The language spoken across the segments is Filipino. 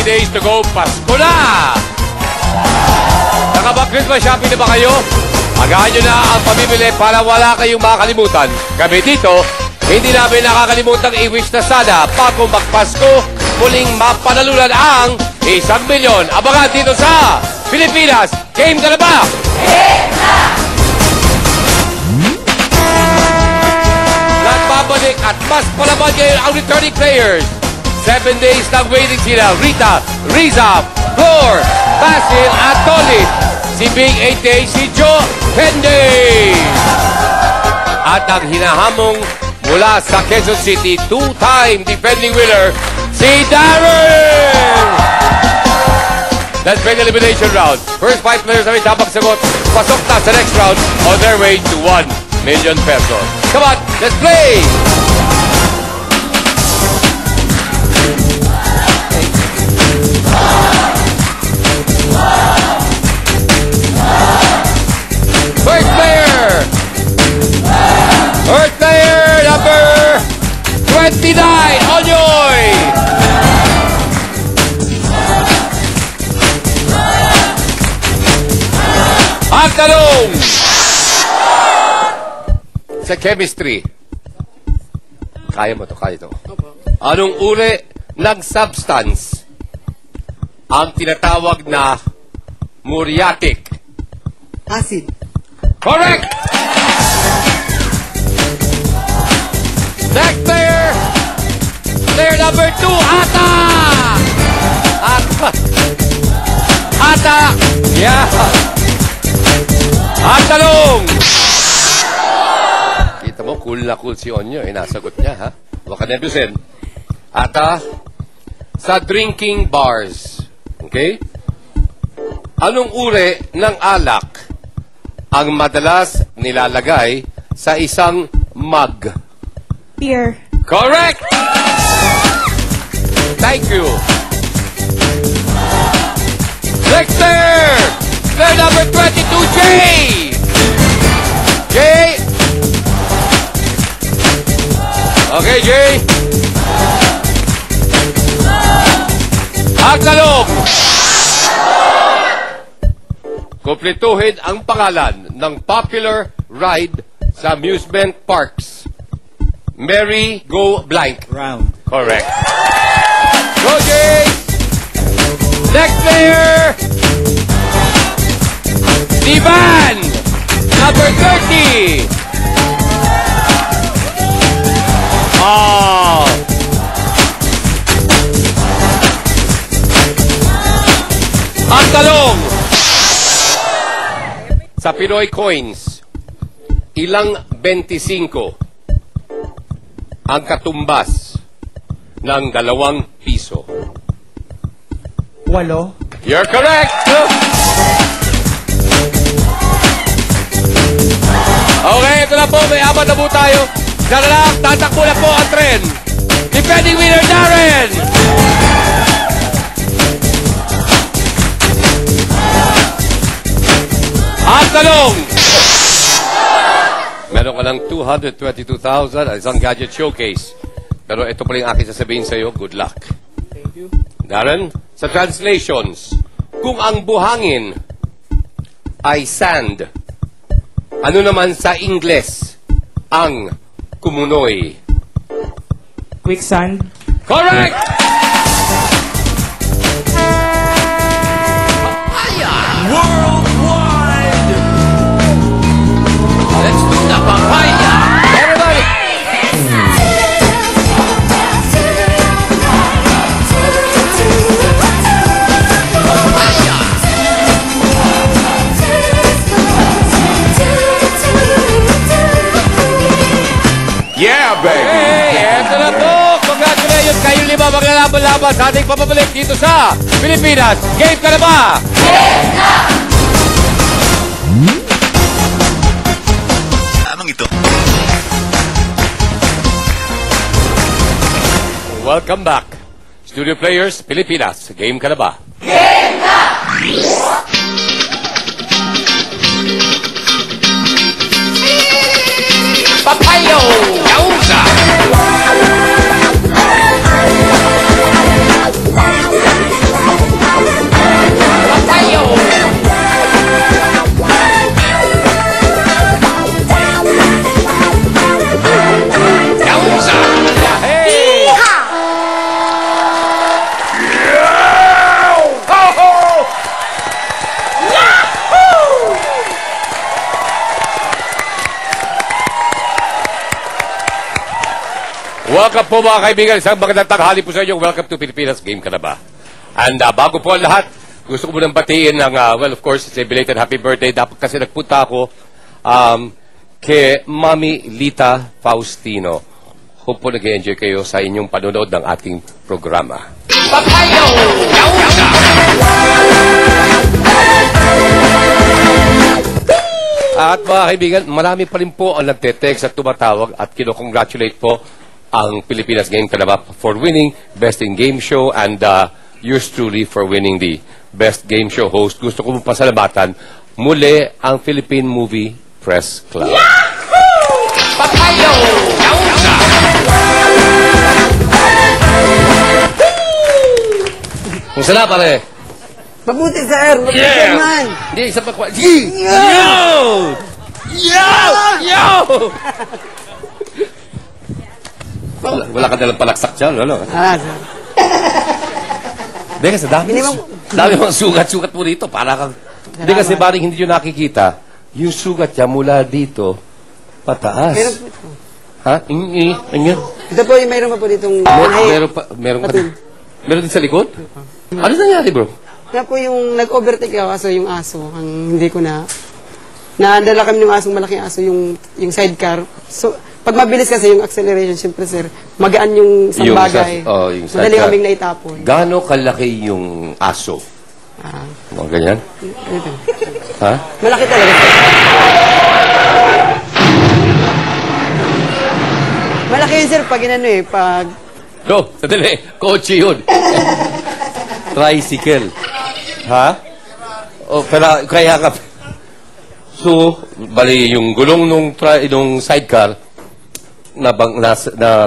days to go. Pasko na! Nakapag-Christmas shopping na ba kayo? Agahan nyo na ang pamimili para wala kayong makakalimutan. Kami dito, hindi namin nakakalimutang i-wish na sana bago magpasko, muling mapanalunan ang 1 milyon. Abangan dito sa Pilipinas. Game ka na ba? Game na! Nagbabalik at mas palaban ngayon ang returning players. 7 days ng waiting sila. Rita, Riza, Flor, Basil at Tolit. Si Big 8 Days, si Joe Henday. At ang hinahamong mula sa Quezon City, 2-time defending winner, si Darren! Let's play the elimination round. First 5 players na may tamang sagot, pasok na sa next round on their way to 1 million pesos. Come on, let's play! First player! First player, number 29, Onyoy! Ang tanong! Sa chemistry. Kaya mo to, kaya to. Anong uri ng substance ang tinatawag na muriatic? Acid. Correct! Next player! Player number 2, Ata! Ata! Yeah! Ang tanong! Kita mo, cool na cool si Onyo. Nasagot niya, ha? Huwag ka nervyusin. Ata, sa drinking bars, okay? Anong uri ng alak ang madalas nilalagay sa isang mug? Beer. Correct! Thank you. Next player! Player number 22, Jay! Jay! Okay, Jay. Ang tanong! Kumpletuhin ang pangalan ng popular ride sa amusement parks. Merry Go Blank. Round. Correct. Go, Jay! Next player! Divan! Number 30! Oh! Ang talong! Sa Pinoy coins, ilang 25 ang katumbas ng 2 piso? 8. You're correct! Okay, ito na po. May 4 na po tayo. Diyan na lang, tatakbo na po ang tren. Defending winner, Darren! Ang tanong! Meron ka ng 222,000 at isang gadget showcase. Pero ito pala yung aking sasabihin sa'yo. Good luck. Thank you. Darren, sa translations, kung ang buhangin ay sand, ano naman sa Ingles ang kumunoy? Quicksand. Correct! Worldwide! Let's do the papaya! Everybody! Yeah, baby! Hey, eto na po! Congratulations kayo 5 maglalaban-laban sa ating papabalik dito sa Pilipinas. Game ka na ba? Game na! Lamang ito. Welcome back. Studio Players, Pilipinas. Game ka na ba? Papayo! Yauza! Welcome po mga kaibigan. Isang magandang tanghali po sa inyo. Welcome to Pilipinas. Game ka na ba? And bago po ang lahat, gusto ko munang batiin ng, well, of course, it's a belated happy birthday. Dapat kasi nagpunta ako kay Mami Lita Faustino. Hope po nag-enjoy kayo sa inyong panonood ng ating programa. Papayo! At mga kaibigan, marami pa rin po ang nagte-text at tumatawag at kino-congratulate po ang Pilipinas Game Ka na ba for winning Best in Game Show and yours truly for winning the Best Game Show host. Gusto ko pasalamatan muli ang Philippine Movie Press Club. Papayo! Kumusta na, pare? Mabuti, sir. Mabuti naman. Hindi, isa pa kwa. Yo! Yo! Yo! Wala ka nalang palaksak dyan, ano? Sir. Hindi kasi dami mga sugat-sugat mo dito. Para kang... Hindi kasi baring hindi nyo nakikita. Yung sugat niya mula dito, pataas. Meron po ito. Ha? Ito po, mayroon pa po ditong... Meron ka din. Meron din sa likod? Ano nangyari, bro? Kaya po yung nag-overtake ako, kaso yung aso, ang hindi ko na... Naandala kami ng asong malaking aso, yung sidecar. So, pag mabilis kasi yung acceleration, siyempre sir, magaan yung isang bagay. Yung Madali kaming naitapon. Gaano kalaki yung aso? Mga ganyan? Ito. Ha? Malaki talaga. Malaki yun sir, pag inano eh, pag... No, sadali. Kotse yun. Tricycle. Ha? O, pero kaya ka... So, bali yung gulong nung sidecar na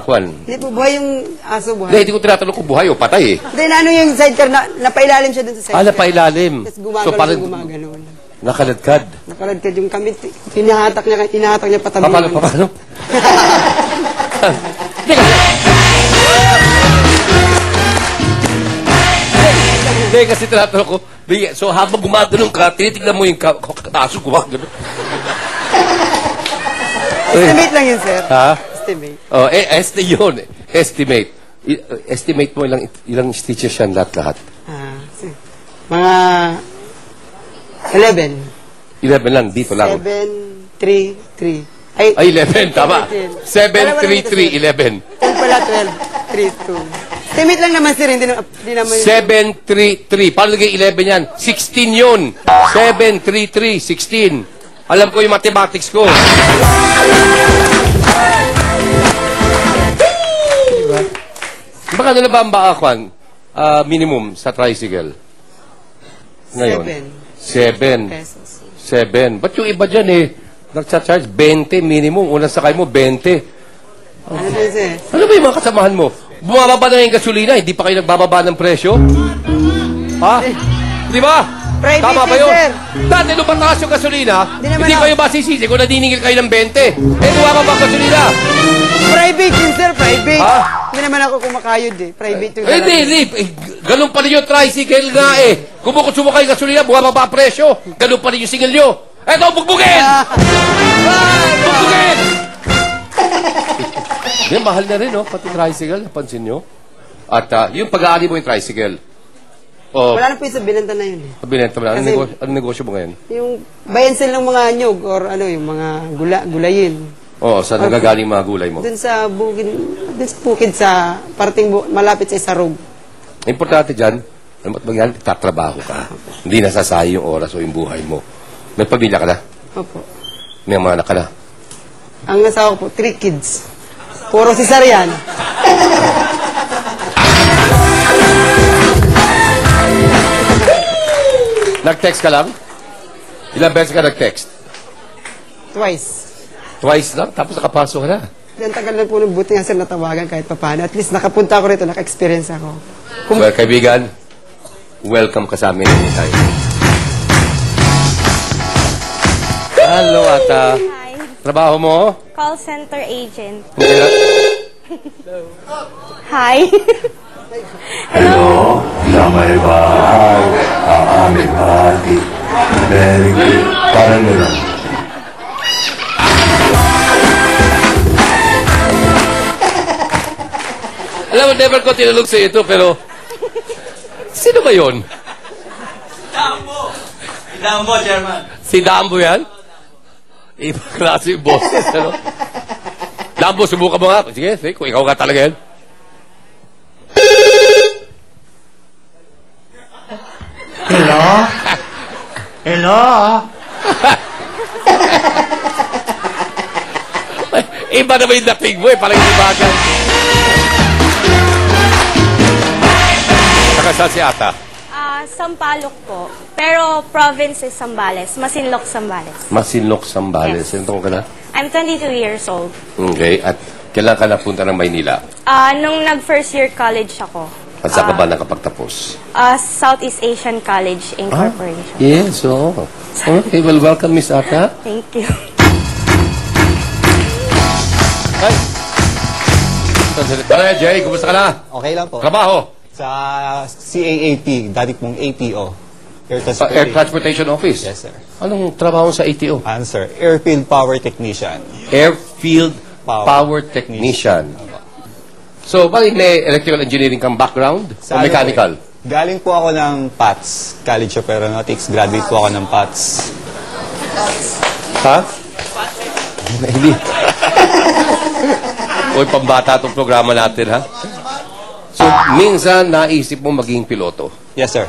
kwan. Hindi po, buhay yung aso, buhay. Hindi ko tinatanong kung buhay o patay eh. Hindi, ano yung sidecar, napailalim siya dun sa sidecar. Napailalim. Tapos gumagano. Nakaladkad. Nakaladkad yung kamit. Hinahatak niya patabi. Paano? Hindi, kasi tinatanong ko, so habang gumaganong ka, tinitignan mo yung aso gumagano. Estimate lang yun, sir. Ha? Estimate. Oh, yun. Estimate. Estimate mo ilang stitches yan lahat-lahat. Mga 11. 11 lang, dito lang. 7, 3, 3. Ay, 11, tama. 7, 3, 3, 11. 10 pala, 12, 3, 2. Estimate lang naman, sir. Hindi naman yun. 7, 3, 3. Paano naging 11 yan? 16 yun. 7, 3, 3, 16. Alam ko yung mathematics ko. Diba? Baka na ba ang baakwan? Minimum sa tricycle? Ngayon? 7 pesos. 7. Ba't yung iba dyan eh? Nagcha-charge 20 minimum. Unang sakay mo, 20. Ano din, sir? Ano ba yung mga kasamahan mo? Bumababa na yung gasolina, hindi pa kayo nagbababa ng presyo? Ha? Di ba? Private Tama ba yun? sir. Dati nung mataas yung gasolina, Di naman hindi ako. kayo masisisi kung nadiningil kayo ng 20. Bumababa ang gasolina. Private yun, sir. Private. Ha? Hindi naman ako kumakayod eh. Private yung Hindi. Ganun pa rin yung tricycle nga eh. Kung sumakay yung gasolina, bumababa ang presyo. Ganun pa rin yung singil nyo. Eto, bugbugin! Bugbugin! Yan, mahal na rin, no? Pati tricycle, napansin nyo? At yung pag-aari mo yung tricycle. Wala na po yung sa binenta na yun eh. Binenta mo na. Kasi- Anong negosyo mo ngayon? Yung buy and sell ng mga nyog or ano, yung mga gulayin. Oo, saan nagagaling mga gulay mo? Dun sa bukid sa parting malapit sa Isarog. Importante dyan, ano ba't mangyari? Tatrabaho ka. Hindi nasasayi yung oras o yung buhay mo. May pamilya ka na? Opo. May mga anak ka na? Ang asawa ko po, 3 kids. Puro cesarean. Nag-text ka lang? Ilang beses ka nag-text? Twice. Twice lang? Tapos nakapasok ka na? Ang tagal na po ng buti nga sir natawagan kahit pa paano. At least nakapunta ako rito, naka-experience ako. Well, kaibigan, welcome ka sa amin anytime. Hello, Ata. Hi. Trabaho mo? Call center agent. Okay. Hi. Hello, na may bahay, ang aming hati. Very good. Parang gano'n. never ko tinulog sa ito, pero... Sino ba yun? Dambo, Chairman. Si Dambo yan? Ibang klase yung boses, ano? Dambo, subukan mo nga. Sige, kung ikaw ka talaga yan. Hello? Hello? Iba naman yung dating mo eh, parang yung bagay. Saka saan si Ata? Sampaloc po. Pero province is Zambales. Masinloc, Zambales. Masinloc, Zambales. Yes. Sino ka na? I'm 22 years old. Okay, at kailan ka napunta ng Maynila? Nung nag-first year college ako. At saan ka ba nakapagtapos? Southeast Asian College Incorporation. Yes, oo. Okay, well, welcome, Miss Ata. Thank you. Ay! Ano yan, Jay? Kumusta ka na? Okay lang po. Trabaho? Sa CAAT, dati pong ATO. Air Transportation Office? Yes, sir. Anong trabaho sa ATO? Answer, Airfield Power Technician. Airfield Power Technician. So, bakit may electrical engineering kang background? O mechanical? Galing po ako ng PATS, College of Aeronautics. Graduate po ako ng PATS. Ha? Hindi. Uy, pambata itong programa natin, ha? So, minsan naisip mo maging piloto. Yes, sir.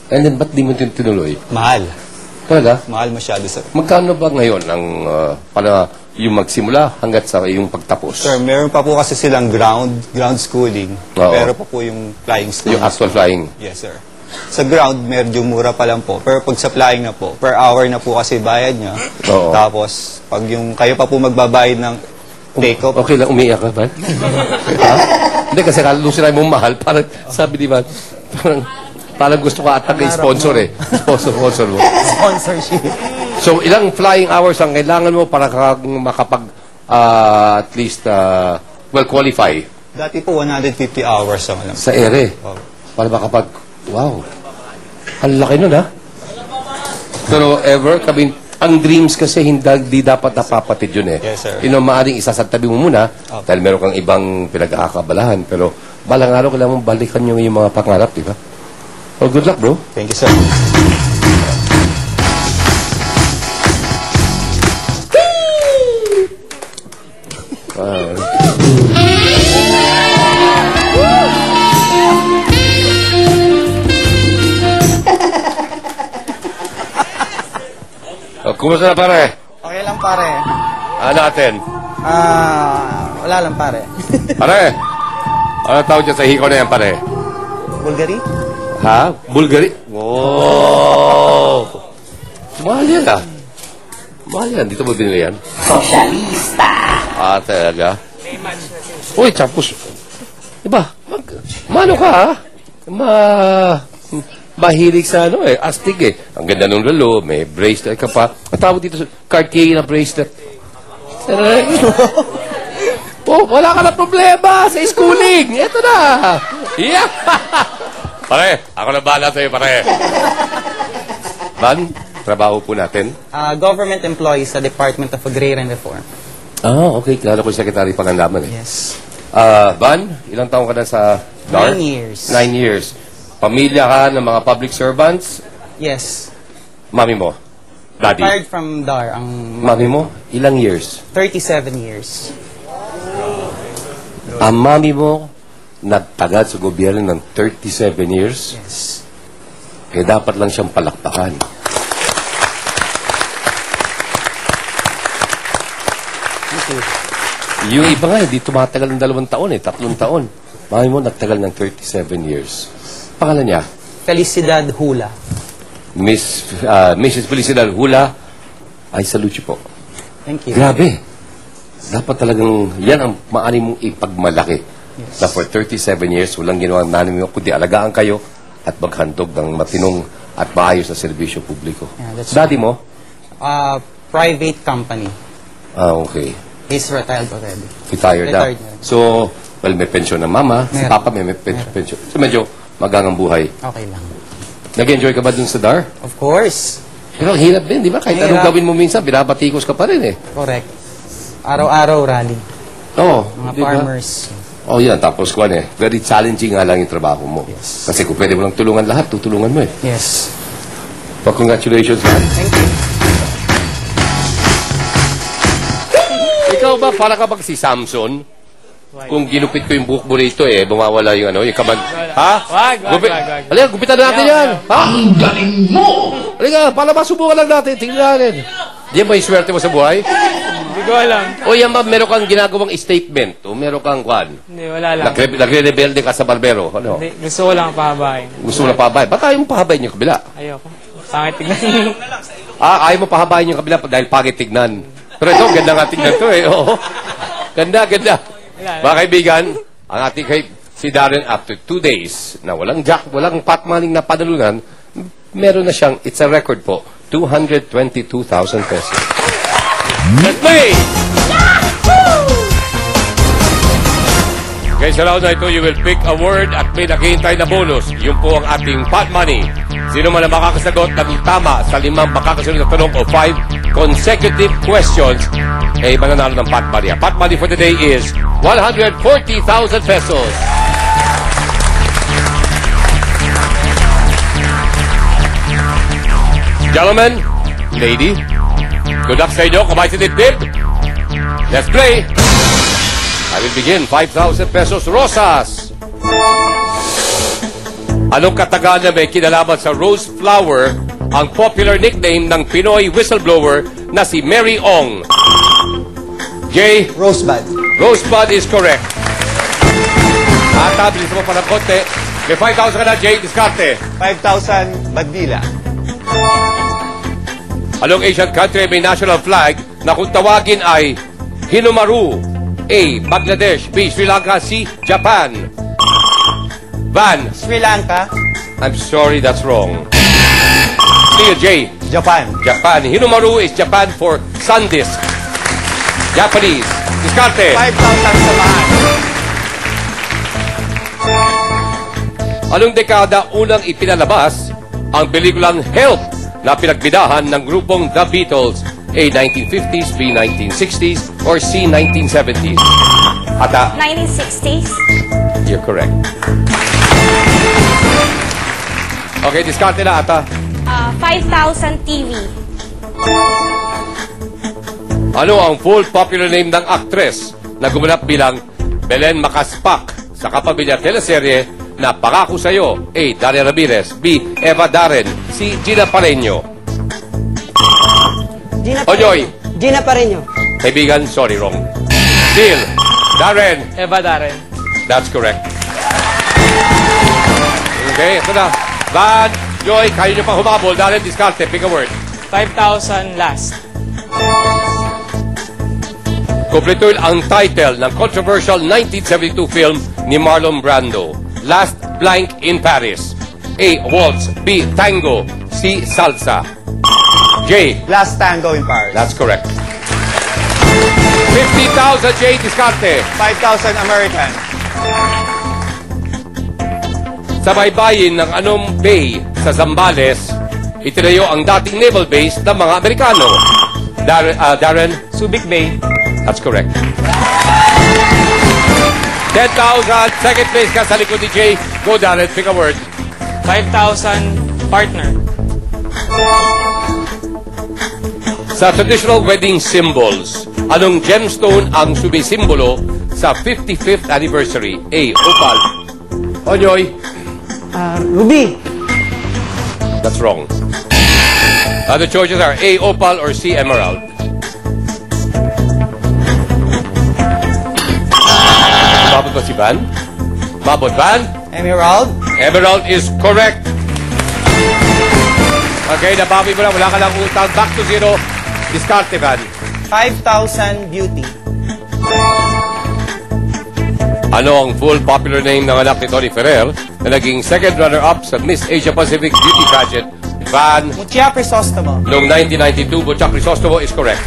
And then, ba't di mo tinuloy? Mahal. Talaga? Mahal masyado, sir. Magkano ba ngayon ang para yung magsimula hanggat sa yung pagtapos? Sir, meron pa po kasi silang ground schooling. Oo. Pero pa po yung flying school. Yung actual flying. Yes, sir. Sa ground, medyo mura pa lang po. Pero pag sa flying na po, per hour na po kasi bayad niya. Oo. Tapos, pag yung kayo pa po magbabayad ng take-off, Okay lang, umiyak ka ba? Ha? Hindi, kasi kala nung sinabi mong mahal, parang sabi di ba, parang gusto ka atag sponsor eh. Sponsor mo. sponsorship. So, ilang flying hours ang kailangan mo para makapag, at least, qualify? Dati po, 150 hours ang alam. Sa ere. Oh. Para makapag, wow. Ang laki nun, ha? Pero ever, ang dreams kasi hindi dapat napapatid yun eh. Yes, sir. Maaaring isasantabi mo muna dahil meron kang ibang pinag-aakabalahan. Pero balang araw kailangan mong balikan yung mga pangarap, di ba? Oh, good luck, bro. Thank you, sir. Kumusta na, pare? Okay lang, pare. Natin? Wala lang, pare. Pare, ano tawag dyan sa hiko na yan, pare? Bulgari? Ha? Bulgari? Wow! Mahal yan, ah. Mahal yan. Dito mo binili yan? Sosyalista! Talaga? Uy, tapos, diba, mano ka, ha? Mahilig sa astig eh. Ang ganda ng lalo, may bracelet ka pa. Ang tawag dito sa Cartier na bracelet. Wala ka na problema sa schooling. Ito na. Yeah! Pare, ako na bahala sa'yo, pare. Ban, trabaho po natin. Government employee sa Department of Agrarian Reform. Okay. Kilala ko yung Secretary Pangandaman eh. Yes. Ban, ilang taong ka na sa DAR? 9 years. 9 years. Pamilya ka ng mga public servants? Yes. Mami mo? Daddy? Retired from DAR. Ang Mami mo? Ilang years? 37 years. Ang mami mo, nagtagal sa gobyerno ng 37 years? Yes. Dapat lang siyang palakpakan. Yung iba nga, hindi tumatagal ng 2 taon 3 taon. Mami mo, nagtagal ng 37 years. Pangalan niya? Felicidad Hula. Mrs. Felicidad Hula, I salute you po. Thank you. Grabe. Dapat talagang, yan ang maaari mong ipagmalaki. Na for 37 years, walang ginawa ng nanay mo, kundi alagaan kayo at maghandog ng matinong at maayos na serbisyo publiko. Yeah, that's Daddy mo? Private company. Okay. He's retired already. Retired na. Retired na. So, well, may pensyon ng mama. Si Meron. papa may pensyon. So, medyo magangang buhay. Okay lang. Nag-enjoy ka ba dun sa DAR? Of course. Pero ang hirap din, di ba? Kahit anong Mahirap. gawin mo minsan, binabatikos ka pa rin eh. Correct. Araw-araw rally. Oo. Mga di ba? farmers. Oh, yan. Tapos, kwan very challenging nga lang yung trabaho mo. Kasi kung pwede mo lang tulungan lahat, tutulungan mo Yes. But congratulations, man. Thank you. Ikaw ba, para ka bang si Samson? Kung ginupit ko yung buhok mo rito, bumawala yung yung kamag... Ha? Wag. Halika, gupitan natin yan. Ha? Ang galing mo! Halika, para masubukan lang natin. Tingnan natin. Di ba yung swerte mo sa buhay? Hindi ko alam. O yan ba, meron kang ginagawang statement? O meron kang kwan? Hindi, wala lang. Nagre-rebelde ka sa barbero? Ano? Hindi, gusto ko lang pahabain. Gusto mo na pahabay? Ba't ayaw mo pahabayin yung kabila? Ayoko. Pangit tignan. Ayaw mo pahabayin yung kabila dahil pangit tignan. Pero ito, ganda nga tignan to Oo. Ganda. Mga kaibigan, ang ating si Darren after 2 days na walang jack, walang patmaning na panalunan, meron na siyang, it's a record po, 222,000 pesos. Let's play! Okay, sa round na ito, you will pick a word at may naghihintay na bonus. Yun po ang ating pot money. Sino man ang makakasagot ng tama sa 5 makakasunod na tanong o 5 consecutive questions, mananalo ng pot money. Pot money for today is 140,000 pesos. Gentlemen, lady, good luck sa inyo. Kamay sa dibdib. Let's play. I will begin. 5,000 pesos. Rosas. Anong kataga na may kinalaman sa rose flower ang popular nickname ng Pinoy whistleblower na si Mary Ong? Jay? Rosebud. Rosebud is correct. Ata, bilis mo pa ng konti. May 5,000 ka na, Jay. Diskarte. 5,000 Badila. Anong Asian country may national flag na kung tawagin ay Hinumaru? A. Bangladesh. B. Sri Lanka. C. Japan. Van. Sri Lanka. I'm sorry, that's wrong. See you, Jay. Japan. Japan. Hinumaru is Japan for Sandisk. Japanese. Diskarte. 5,000 samahan. Anong dekada unang ipinalabas ang pelikulang Help na pinagbidahan ng grupong The Beatles? A. 1950s, B. 1960s, or C. 1970s? Ata, 1960s. you're correct. Okay, diskarte na, Ata. 5,000 TV. Ano ang full popular name ng actress na gumanap bilang Belen Macaspac sa kapamilya teleserye na Pangako Sa'yo? A. Daria Ramirez, B. Eva Darren, C. Gina Pareño. Ojoy. Gina Pareño. Kaibigan, sorry, wrong. Deal. Darren. Eva Darren. That's correct. Okay, ito na. Van, Joy, kayo nyo pang humabol. Darren, diskarte. Pick a word. 5,000 last. Kumpletuin ang title ng controversial 1972 film ni Marlon Brando. Last Blank in Paris. A. Waltz. B. Tango. C. Salsa. J. Last Tango in Paris. That's correct. 50,000, J. Diskarte. 5,000 American. Sa baybayin ng anong bay sa Zambales, itinayo ang dating naval base ng mga Amerikano. Darren? Subic Bay. That's correct. 10,000. Second place ka sa likod ni Jay. Go, Darren. Pick a word. 5,000 partner. Sa traditional wedding symbols, anong gemstone ang sumisimbolo sa 55th anniversary? A. Opal. Onyoy. Ruby. That's wrong. Other choices are A. Opal or C. Emerald. Mabot ba si Van? Mabot, Van? Emerald. Emerald is correct. Okay, nabawi mo na. Wala ka lang utang. Back to zero. Diskarte, Van. 5,000 beauty. Ano ang full popular name ng anak ni Tony Ferrer na naging second runner-up sa Miss Asia Pacific Beauty Pageant? Van. Mutia Crisostomo. Noong 1992, Butchak Crisostomo is correct.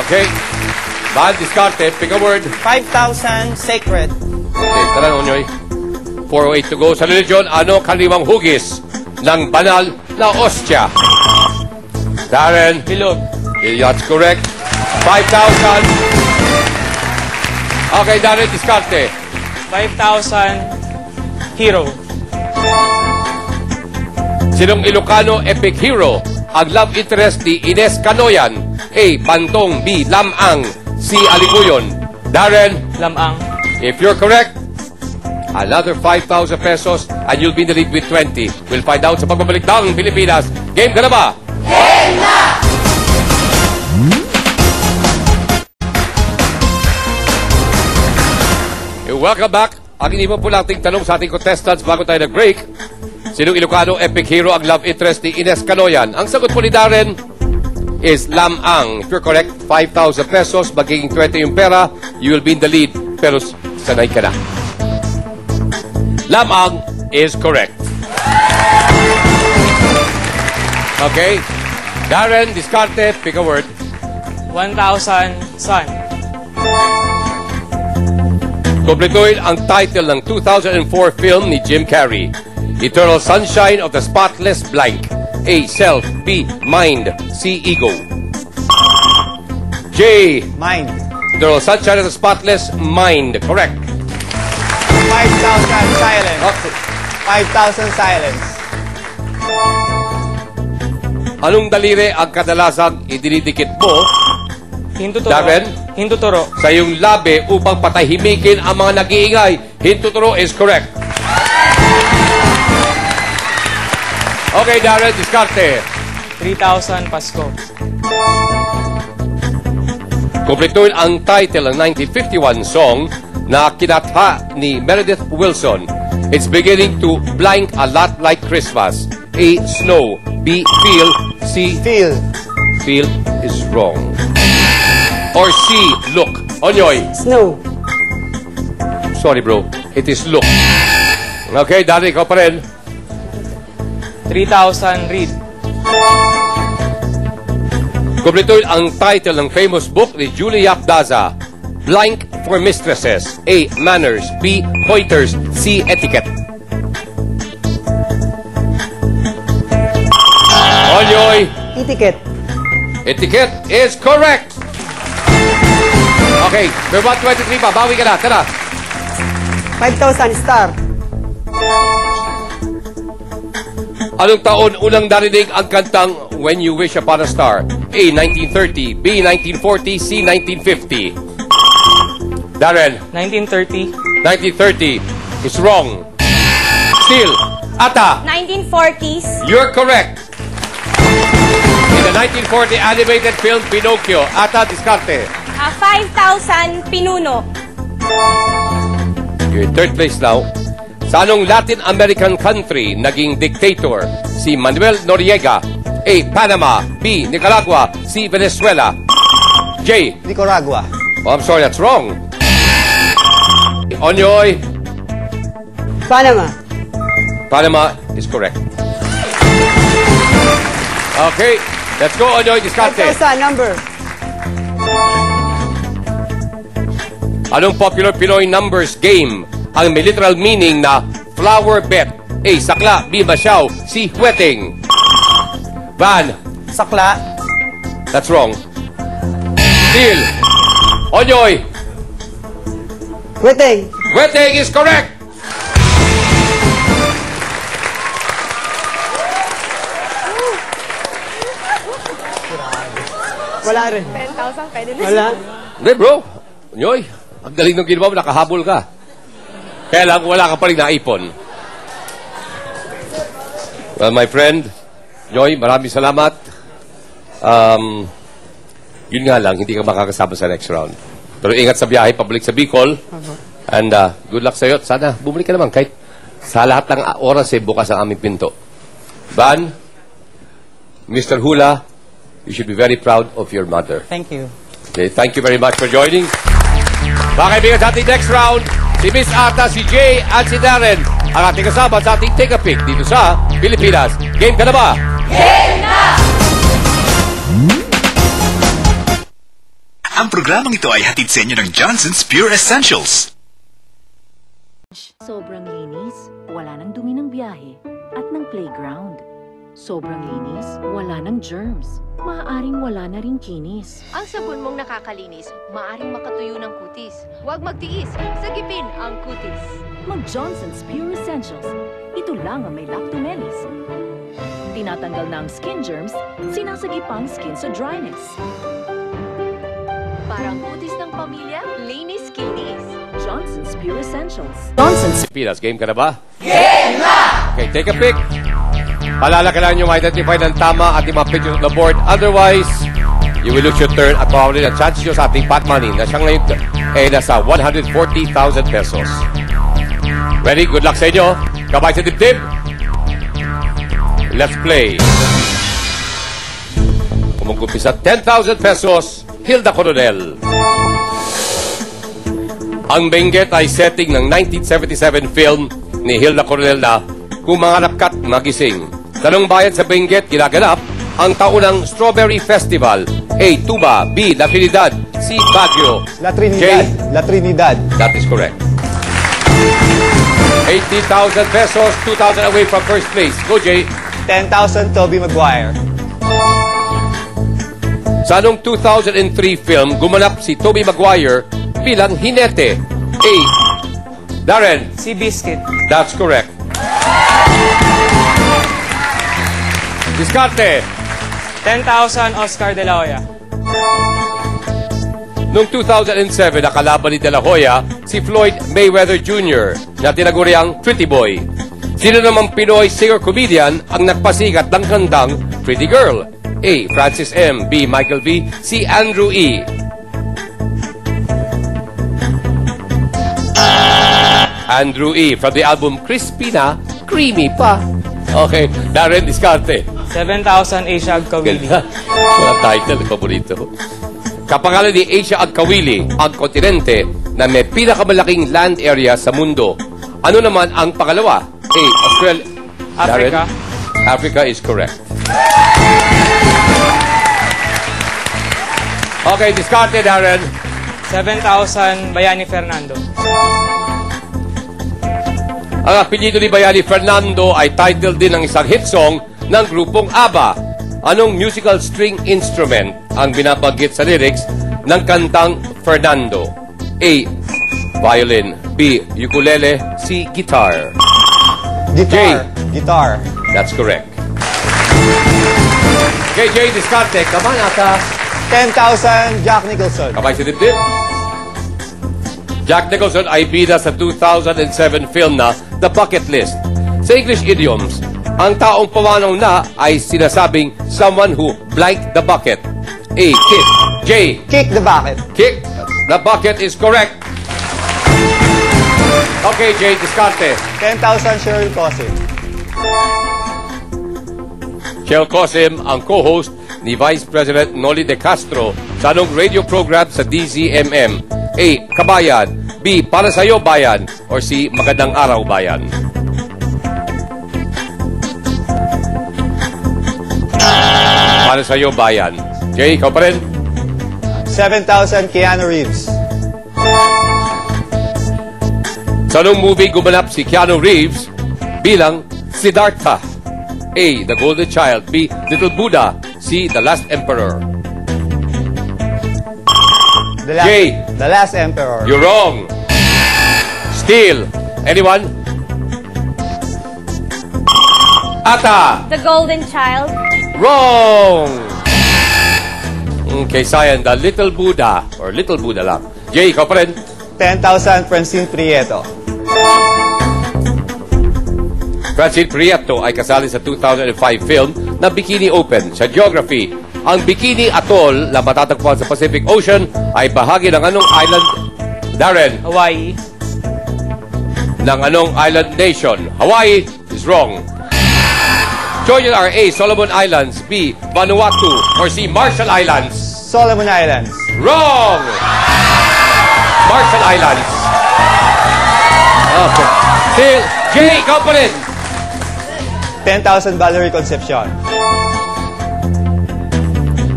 Okay. Van, diskarte. Pick a word. 5,000 sacred. Okay, tara, Onyoy. 408 to go. Sa religion, ano kaliwang hugis ng banal na ostya? Darren. Bilog. That's correct. 5,000. Okay, Darren, diskarte. 5,000 hero. Sinong Ilocano epic hero ang love interest ni Ines Canoyan? A. Bantong. B. Lamang. C. Aliguyon. Darren, Lamang. if you're correct, another 5,000 pesos and you'll be in the lead with 20. We'll find out sa pagbabalik ng Pilipinas. Game ka na ba? Game na! Welcome back. Ang iniwan po nating tanong sa ating contestants bago tayo nag-break. Sinong Ilocano epic hero ang love interest ni Ines Canoyan? Ang sagot po ni Darren is Lamang. If you're correct, 5,000 pesos, magiging 20 yung pera, you will be in the lead. Pero sanay ka na. Lamang is correct. Okay. Darren, diskarte, pick a word. 1,000 sun. Kumpletuhin ang title ng 2004 film ni Jim Carrey. Eternal Sunshine of the Spotless Blank. A. Self. B. Mind. C. Ego. J. Mind. Eternal Sunshine of the Spotless Mind. Correct. 5,000 silence. Okay. 5,000 silence. Anong daliri ang kadalasang idinidikit mo Hintuturo. Darren? Hintuturo. sa iyong labi upang patahimikin ang mga nag-iingay? Hintuturo is correct. Okay, Darren, diskarte. 3,000 Pasko. Kumpletuhin ang title ng 1951 song na kinatha ni Meredith Wilson. It's beginning to blank a lot like Christmas. A. Snow. B. Feel. C. Feel. Feel is wrong. Or C. Look. Onyoy. Snow. Sorry, bro. It is look. Okay, Darren, ikaw pa rin. 3,000 read. Kumpletuhin ang title ng famous book ni Julie Daza. Blank for Mistresses. A. Manners. B. Pointers. C. Etiquette. Onyoy. Etiquette. Etiquette is correct. Okay, may 123 pa. Bawi ka na. Tara. 5,000 star. Anong taon unang narinig ang kantang When You Wish Upon a Star? A. 1930. B. 1940. C. 1950. Darren. 1930. 1930 is wrong. Still, Ata, 1940s. you're correct. In the 1940 animated film Pinocchio, Ata, diskarte. 5,000 pinuno. You're in third place now. Sa anong Latin American country naging dictator si Manuel Noriega? A. Panama. B. Nicaragua. C. Venezuela. J. Nicaragua. Oh, I'm sorry, that's wrong. Onyoy. Panama. Panama is correct. Okay, let's go, Onyoy. Diskarte. 5,000 number. Anong popular Pinoy numbers game ang may literal meaning na flower bet? A. Sakla. B. Masyaw. C. Wedding. Van. Sakla. That's wrong. Deal. Onyoy. Wedding. Wedding is correct. Wala rin. 10,000 pwede na. Wala. Hindi, bro. Onyoy, ang galing ng ginawa mo, nakahabol ka. Kaya lang, wala ka pa rin naipon. Well, my friend, Joy, maraming salamat. Yun nga lang, hindi ka makakasama sa next round. Pero ingat sa biyahe, pabalik sa Bicol. And good luck sa'yo. Sana bumalik ka naman kahit sa lahat ng oras bukas ang aming pinto. Van, Mr. Hula, you should be very proud of your mother. Thank you. Okay, thank you very much for joining. Mga kaibigan, sa ating next round, si Miss Ata, si Jay, at si Darren, ang ating kasama sa ating Take a Pick dito sa Pilipinas. Game ka na ba? Game na! Ang programang ito ay hatid sa inyo ng Johnson's Pure Essentials. Sobrang linis, wala nang dumi ng biyahe at ng playground. Sobrang linis, wala ng germs. Maaaring wala na ring kinis. Ang sabon mong nakakalinis, maaaring makatuyo ng kutis. Huwag magtiis, sagipin ang kutis. Mag-Johnson's Pure Essentials. Ito lang ang may lactomelis. Tinatanggal na ang skin germs, sinasagip ang skin sa dryness. Parang kutis ng pamilya, linis kinis. Johnson's Pure Essentials. Johnson's. Pinas, game ka na ba? Game na! Okay, take a pic. Palala kailangan nyo ma-identify ng tama at yung mga pictures on the board. Otherwise, you will lose your turn at mawawala na chance nyo sa ating pot money na siyang ngayon ay nasa 140,000 pesos. Ready? Good luck sa inyo. Kabay sa dibdib. Let's play. Kumukumpisa 10,000 pesos, Hilda Coronel. Ang Benguet ay setting ng 1977 film ni Hilda Coronel na Kung Mga Napkat Magising. Tanong bayan sa Benguet, ginaganap ang taunang Strawberry Festival. A. Tuba. B. La Trinidad. C. Baguio. La Trinidad. J. La Trinidad. That is correct. 80,000 pesos, 2,000 away from first place. Go, Jay. 10,000 Tobey Maguire. Sa anong 2003 film, gumanap si Tobey Maguire bilang Hinete? A. Darren. Si Biscuit. That's correct. Diskarte. 10,000 Oscar De La Hoya. Noong 2007, nakalaban ni De La Hoya si Floyd Mayweather Jr. na tinaguriang Pretty Boy. Sino namang Pinoy singer-comedian ang nagpasikat ng kantang Pretty Girl? A. Francis M. B. Michael V. C. Andrew E. Andrew E. from the album Crispina, Creamy Pa. Okay, Darren, diskarte. 7,000 Asia Agkawili. Mga title, paborito. Kapangalan ni Asia Agkawili, ang kontinente na may pinakamalaking land area sa mundo. Ano naman ang pangalawa? A. Australia. Africa. Darren? Africa is correct. Okay, diskarte, Darren. 7,000 Bayani Fernando. Ang apelyido ni Bayani Fernando ay title din ng isang hit song ng grupong ABBA. Anong musical string instrument ang binabanggit sa lyrics ng kantang Fernando? A. Violin. B. Ukulele. C. Guitar. Guitar. J. Guitar. That's correct. KJ Discarte, come on, Ata. 10,000 Jack Nicholson. Kabay si dibdib. Jack Nicholson ay bida sa 2007 film na The Bucket List. Sa English idioms, ang taong pumanaw na ay sinasabing someone who blanked the bucket. A. Kick. J. Kick the bucket. Kick the bucket is correct. Okay, J. Discarte. 10,000 Cheryl Cosin. Cheryl Cosim ang co-host ni Vice President Noli De Castro sa anong radio program sa DZMM? A. Kabayan. B. Para Sa'yo Bayan. Or C. Magandang Araw Bayan. Para Sa'yo Bayan. Jay, ikaw pa rin. 7,000 Keanu Reeves. Sa anong movie gumanap si Keanu Reeves bilang Siddhartha? A. The Golden Child. B. Little Buddha. C. The Last Emperor. The Last Emperor. You're wrong. Still. Anyone? Ata. The Golden Child. Wrong. Okay, Sayan. The Little Buddha. Or Little Buddha lang. Jay, ikaw pa rin. 10,000 Francine Prieto. Francine Prieto ay kasali sa 2005 film na Bikini Open. Sa geography, ang Bikini Atoll na matatagpuan sa Pacific Ocean ay bahagi ng anong island? Darren. Hawaii. Ng anong island nation? Hawaii is wrong. Choices are A. Solomon Islands. B. Vanuatu. Or C. Marshall Islands. Solomon Islands. Wrong! Marshall Islands. Okay. Still, Jay, ikaw pa rin. 10,000 Valerie Concepcion.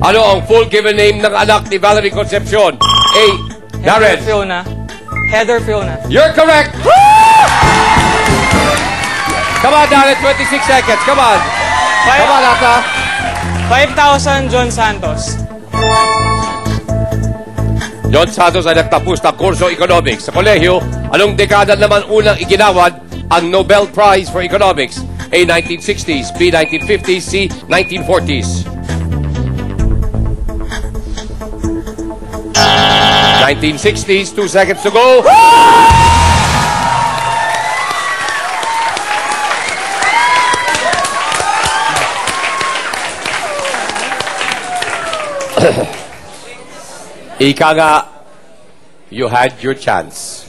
Ano ang full given name ng anak ni Valerie Concepcion? A. Darren. Fiona. Heather Fiona. You're correct! Come on, Darren. 26 seconds. Come on. Tama nata. 5,000 John Santos. John Santos ay nagtapos ng kurso economics sa kolehiyo. Anong dekada naman unang iginawad ang Nobel Prize for Economics? A. 1960s, B. 1950s, C. 1940s. 1960s, 2 seconds to go. Ika nga, you had your chance.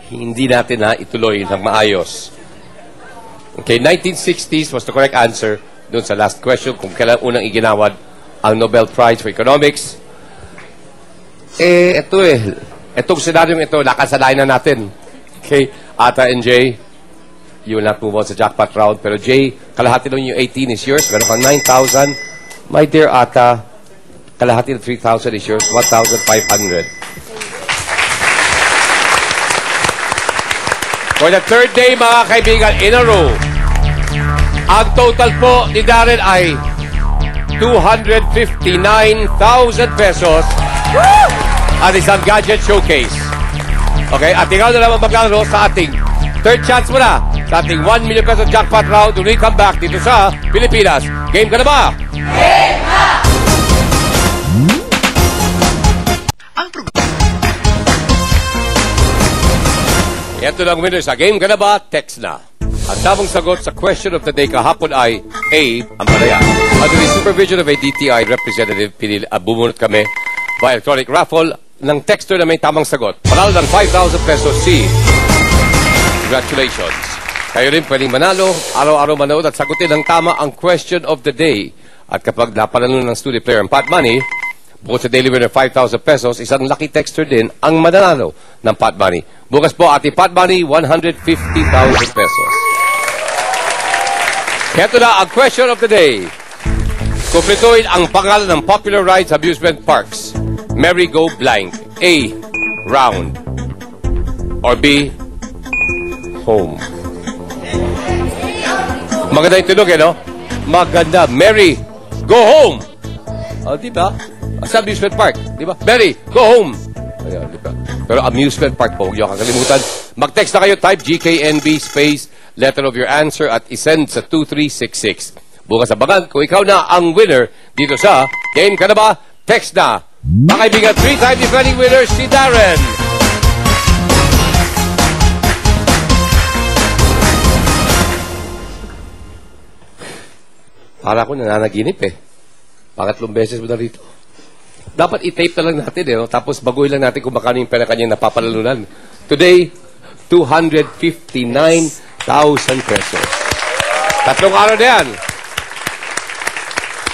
Hindi natin na ituloy ng maayos. Okay, 1960s was the correct answer doon sa last question kung kailan unang iginawad ang Nobel Prize for Economics. Itong senaryong ito, nakasalayan na natin. Okay, Ata and Jay, you will not move on sa jackpot round. Pero Jay, kalahati nun yung 18 is yours. Meron kang 9,000. My dear Ata, kalahati ng 3,000 is yours. 1,500. For the third day, mga kaibigan, in a row, ang total po ni Darren ay 259,000 pesos at isang gadget showcase. Okay, at ikaw na naman maglaro sa ating third chance mo na sa ating 1 million pesos jackpot round when we come back dito sa Pilipinas. Game ka na ba? Game na! Ito lang winner sa Game Ka Na Ba? Text na. Ang tamang sagot sa question of the day kahapon ay A, ang palaya. Under the supervision of a DTI representative, bumunot kami by electronic raffle ng texter na may tamang sagot. Panalo ng 5,000 pesos C. Congratulations. Kayo rin pwedeng manalo, araw-araw manood at sagutin ng tama ang question of the day. At kapag napanalo ng studio player ang pot money, bukod sa daily winner 5,000 pesos, isang lucky texter din ang mananalo ng pot money. Bukas po ating pot money, 150,000 pesos. Heto na ang question of the day. Kumpletuin ang pangalan ng popular rides amusement parks. Merry Go Blank. A. Round. Or B. Home. Maganda yung tunog, no? Maganda. Merry Go Home. O, diba? Sa amusement park, di ba? Merry, go home! Ayan, di ba? Pero amusement park po, huwag niyo kakalimutan. Mag-text na kayo, type GKNB space, letter of your answer at isend sa 2366. Bukas abangan kung ikaw na ang winner dito sa Game Ka Na Ba? Text na! Mga kaibigan, 3-time defending winner si Darren! Para ako nananaginip Pangatlong beses mo na rito. Dapat i-tape na lang natin, no? Tapos baguhin lang natin kung makano yung pera kanyang napapalalunan. Today, 259,000 pesos. Tatlong araw na yan.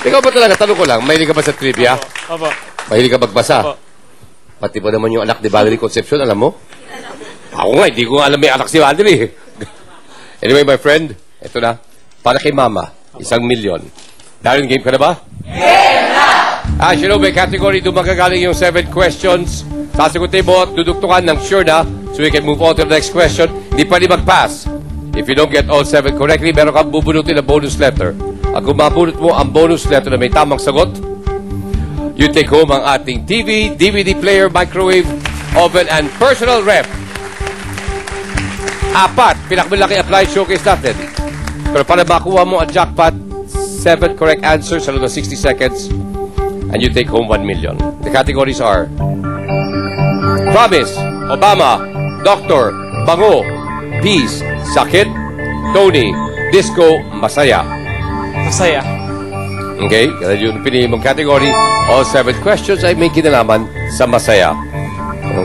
Ikaw ba talaga, tanong ko lang, mahilig ka ba sa trivia? Opo. Mahilig ka magbasa? Opo. Pati ba naman yung anak ni Valerie Concepcion, alam mo? Ako nga, hindi ko alam may anak si Valerie. Anyway, my friend, ito na. Para kay Mama, 1,000,000. Darren, game ka na ba? Game na! As you know, may category doon magagaling yung 7 questions. Sasagutin mo at duduktukan ng sure na so we can move on to the next question. Hindi pwede mag-pass. If you don't get all 7 correctly, meron kang bubunutin na bonus letter. At kung mabunot mo ang bonus letter na may tamang sagot, you take home ang ating TV, DVD player, microwave, oven, and personal ref. 4, pinakamalaki applied showcase natin. Pero para makuha mo ang jackpot, 7 correct answers sa loob ng 60 seconds, and you take home 1 million. The categories are Promise, Obama, Doctor, Bango, Peace, Sakit, Tony, Disco, Masaya. Masaya. Okay, yun pinili mong category. All 7 questions ay may kinalaman sa Masaya.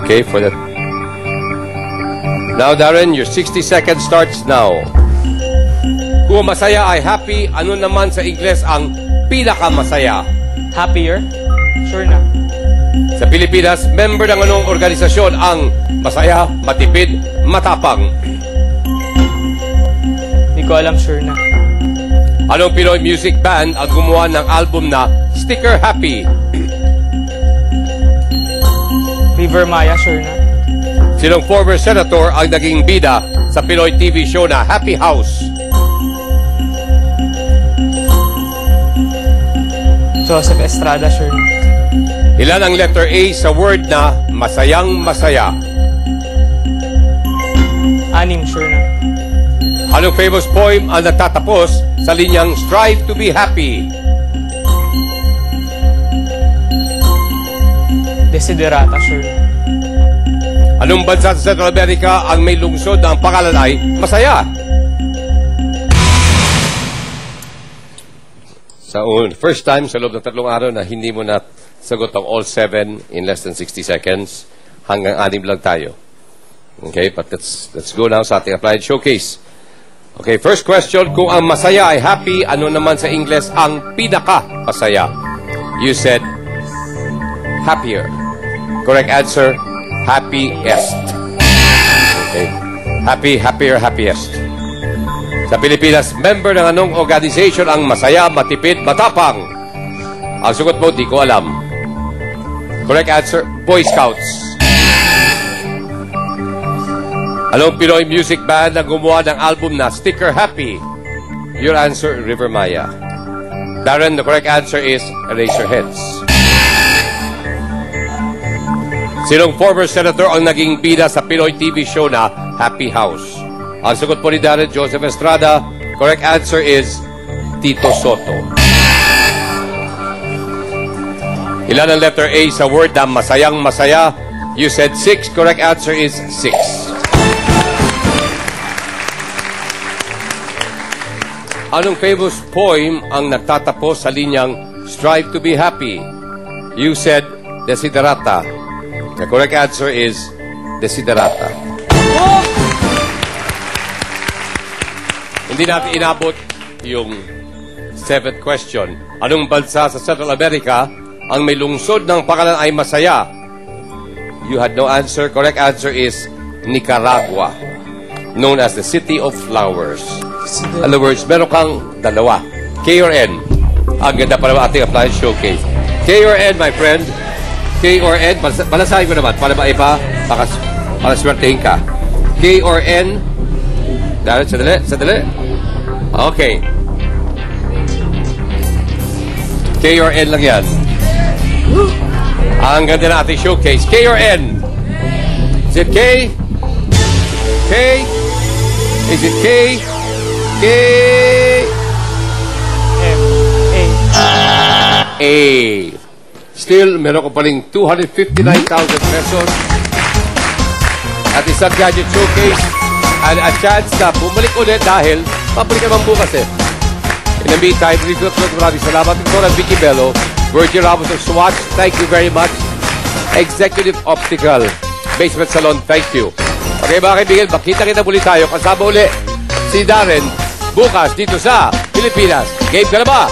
Okay, for that. Now, Darren, your 60 seconds starts now. Kung masaya ay happy, ano naman sa Ingles ang pinakamasaya? Happier? Sure na. Sa Pilipinas, member ng anong organisasyon ang masaya, matipid, matapang? Hindi ko alam, sure na. Anong Pinoy music band ang gumawa ng album na Sticker Happy? River Maya, sure na. Sinong former senator ang naging bida sa Pinoy TV show na Happy House? Joseph Estrada, sure na. Ilan ang letter A sa word na masayang masaya? 6, sure na. Anong famous poem ang natatapos sa linyang strive to be happy? Desiderata, sure na. Anong bansa sa Central America ang may lungsod na ang pangalan ay masaya? First time sa loob ng 3 araw na hindi mo na sagot ang all 7 in less than 60 seconds. Hanggang 6 lang tayo. Okay, but let's go now sa ating applied showcase. Okay, first question. Kung ang masaya ay happy, ano naman sa Ingles ang pinaka-masaya? You said happier. Correct answer, happiest. Okay. Happy, happier, happiest. Sa Pilipinas, member ng anong organization ang masaya, matipid, matapang? Ang sagot mo, di ko alam. Correct answer, Boy Scouts. Anong Pinoy music band ang gumawa ng album na Sticker Happy? Your answer, River Maya. Darren, the correct answer is Eraserheads. Sinong former senator ang naging bida sa Pinoy TV show na Happy House? Ang sagot po ni Darren, Joseph Estrada. Correct answer is Tito Soto. Ilan ang letter A sa word na masayang masaya? You said 6. Correct answer is 6. Anong famous poem ang nagtatapos sa linyang strive to be happy? You said Desiderata. The correct answer is Desiderata. Hindi natin inabot yung 7th question. Anong bansa sa Central America ang may lungsod ng pangalan ay masaya? You had no answer. Correct answer is Nicaragua, known as the City of Flowers. In other words, meron kang dalawa. K or N. Ang ganda pa naman ating applied showcase. K or N, my friend. K or N. Balasahin ko naman para maipa. Para swertehin ka. K or N. Dahil, sadali. Okay. K or N lang yan. Ang ganda na ating showcase. K or N? Is it K? K? Is it K? K? M. A. A. Still, meron ko pa rin 259,000 pesos at isang gadget showcase and a chance na bumalik ulit dahil pabalik naman bukas eh. In the meantime, maraming salamat. Ito ng Vicky Bello, Virgin Ramos of Swatch, thank you very much. Executive Optical, Basement Salon, thank you. Okay mga kaibigan, makita-kita muli tayo. Kasama uli si Darren bukas dito sa Pilipinas. Game ka na ba?